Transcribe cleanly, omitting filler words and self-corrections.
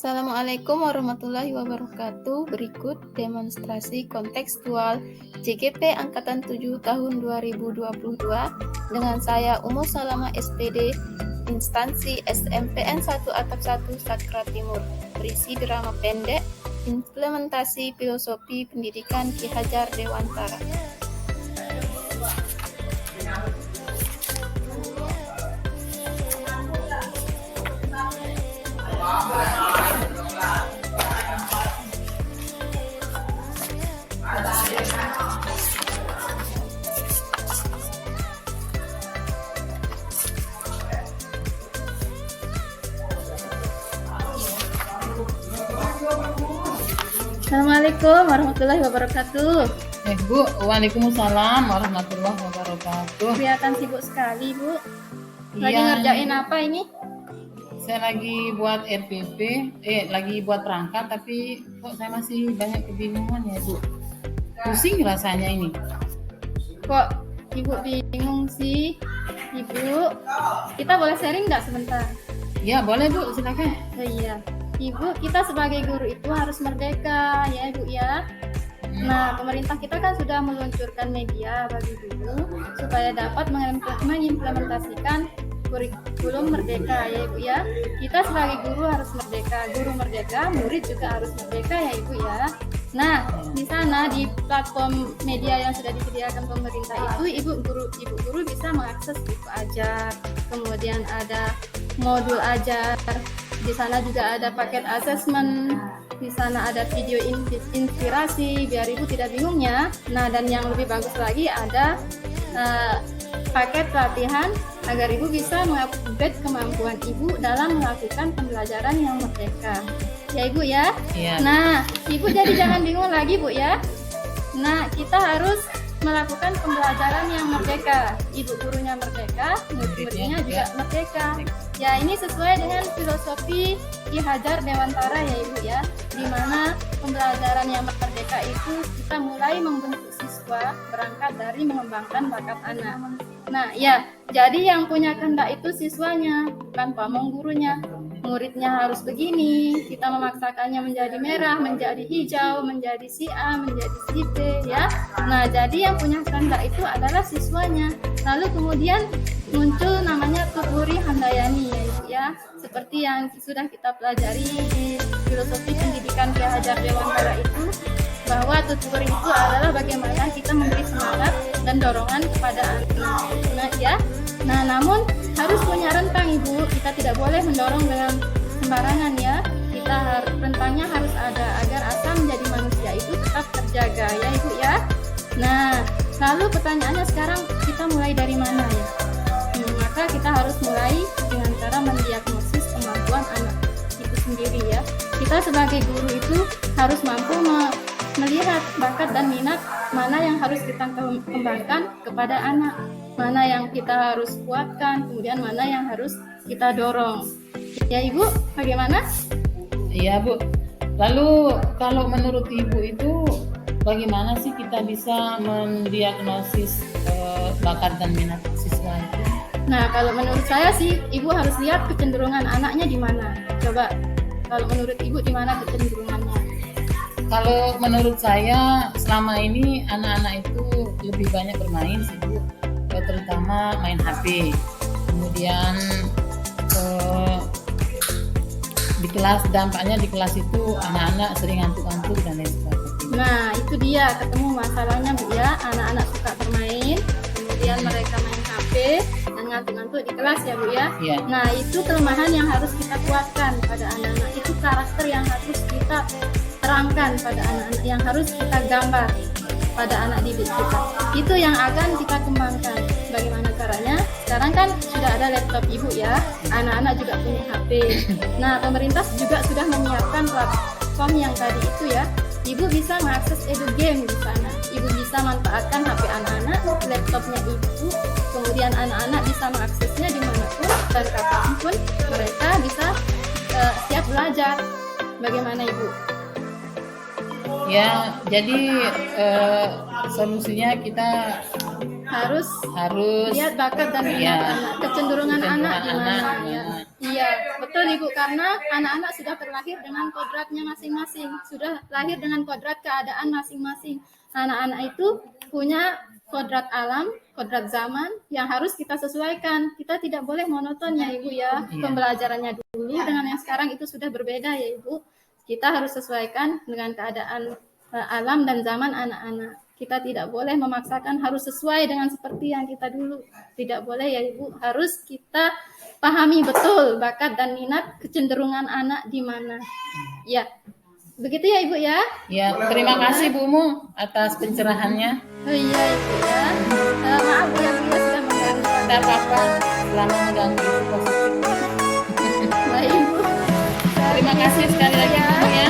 Assalamualaikum warahmatullahi wabarakatuh. Berikut demonstrasi kontekstual JGP Angkatan 7 tahun 2022 dengan saya Umu Salama SPD, instansi SMPN 1 Atap 1 Sakra Timur. Berisi drama pendek, implementasi filosofi pendidikan Ki Hajar Dewantara. Assalamualaikum warahmatullahi wabarakatuh. Bu, waalaikumsalam warahmatullahi wabarakatuh. Kelihatan sibuk sekali, Bu. Lagi Iya, ngerjain apa ini? saya lagi buat RPP, lagi buat perangkat, tapi kok saya masih banyak kebingungan ya, Bu. Pusing rasanya ini. Kok Ibu bingung sih? Ibu, kita boleh sharing nggak sebentar? Ya, boleh Bu, silakan. Oh iya, Ibu, kita sebagai guru itu harus merdeka ya Ibu ya. Nah, pemerintah kita kan sudah meluncurkan media bagi guru supaya dapat mengimplementasikan kurikulum merdeka ya Ibu ya. Kita sebagai guru harus merdeka, guru merdeka, murid juga harus merdeka ya Ibu ya. Nah, di sana di platform media yang sudah disediakan pemerintah itu ibu guru bisa mengakses buku ajar, kemudian ada modul ajar. Di sana juga ada paket assessment, di sana ada video inspirasi biar ibu tidak bingung ya. Nah, dan yang lebih bagus lagi ada paket pelatihan agar ibu bisa mengupgrade kemampuan ibu dalam melakukan pembelajaran yang merdeka. Ya Ibu ya. Iya. Nah, Ibu jadi jangan bingung lagi Bu ya. Nah, kita harus melakukan pembelajaran yang merdeka. Ibu gurunya merdeka, murid-muridnya juga merdeka. Ya, ini sesuai dengan filosofi Ki Hajar Dewantara ya Ibu ya. Di mana pembelajaran yang merdeka itu kita mulai membentuk siswa berangkat dari mengembangkan bakat anak. Nah, ya, jadi yang punya kehendak itu siswanya, bukan pamong gurunya. Muridnya harus begini, kita memaksakannya menjadi merah, menjadi hijau, menjadi si A, menjadi si B ya. Nah, jadi yang punya kehendak itu adalah siswanya. Lalu kemudian muncul namanya Tuturi Handayani ya Ibu ya. Seperti yang sudah kita pelajari di filosofi pendidikan Ki Hajar Dewantara itu, bahwa tuturi itu adalah bagaimana kita memberi semangat dan dorongan kepada anak ya. Nah, namun harus punya rentang Ibu. Kita tidak boleh mendorong dengan sembarangan ya. Rentangnya harus ada agar asa menjadi manusia itu tetap terjaga ya Ibu ya. Nah, lalu pertanyaannya sekarang kita mulai dari mana ya? Maka kita harus mulai dengan cara mendiagnosis kemampuan anak itu sendiri ya. Kita sebagai guru itu harus mampu melihat bakat dan minat mana yang harus kita kembangkan kepada anak, mana yang kita harus kuatkan, kemudian mana yang harus kita dorong. Ya Ibu, bagaimana? Iya Bu. Lalu kalau menurut Ibu itu bagaimana sih kita bisa mendiagnosis bakat dan minat siswa itu? Nah, kalau menurut saya sih Ibu harus lihat kecenderungan anaknya di mana. Coba kalau menurut Ibu di mana kecenderungannya? Kalau menurut saya selama ini anak-anak itu lebih banyak bermain sih Bu, terutama main HP. Kemudian di kelas, dampaknya di kelas itu anak-anak sering ngantuk-ngantuk dan lain sebagainya. Nah, itu dia ketemu masalahnya Bu ya. Anak-anak suka bermain, kemudian mereka main HP dan ngantuk-ngantuk di kelas ya Bu ya. Iya. Nah, itu kelemahan yang harus kita kuatkan pada anak-anak. Itu karakter yang harus kita terangkan pada anak-anak, yang harus kita gambar pada anak didik kita. Itu yang akan kita kembangkan. Bagaimana caranya? Sekarang kan sudah ada laptop Ibu ya, anak-anak juga punya HP. Nah, pemerintah juga sudah menyiapkan platform yang tadi itu ya. Ibu bisa mengakses EduGame di sana. Ibu bisa manfaatkan HP anak-anak, laptopnya Ibu, kemudian anak-anak bisa mengaksesnya dimanapun dan kapanpun mereka bisa siap belajar. Bagaimana Ibu? Ya, jadi solusinya kita harus harus lihat bakat dan minat Iya. anak, kecenderungan anak Kecenderungan gimana anak ya. gimana. Iya, betul Ibu, karena anak-anak sudah terlahir dengan kodratnya masing-masing, sudah lahir dengan kodrat keadaan masing-masing. Anak-anak itu punya kodrat alam, kodrat zaman yang harus kita sesuaikan. Kita tidak boleh monoton ya Ibu ya. Iya. Pembelajarannya dulu dengan yang sekarang itu sudah berbeda ya Ibu. Kita harus sesuaikan dengan keadaan alam dan zaman anak-anak. Kita tidak boleh memaksakan harus sesuai dengan seperti yang kita dulu. Tidak boleh ya Ibu. Harus kita pahami betul bakat dan minat kecenderungan anak di mana. Ya, begitu ya Ibu ya. Ya, terima kasih Bumu atas pencerahannya. Oh iya Ibu ya. Maaf Bu ya Bu ya sudah mengganggu. Tidak apa-apa, selama mengganggu itu positif. Baik Ibu. Terima kasih sekali lagi Bumu ya.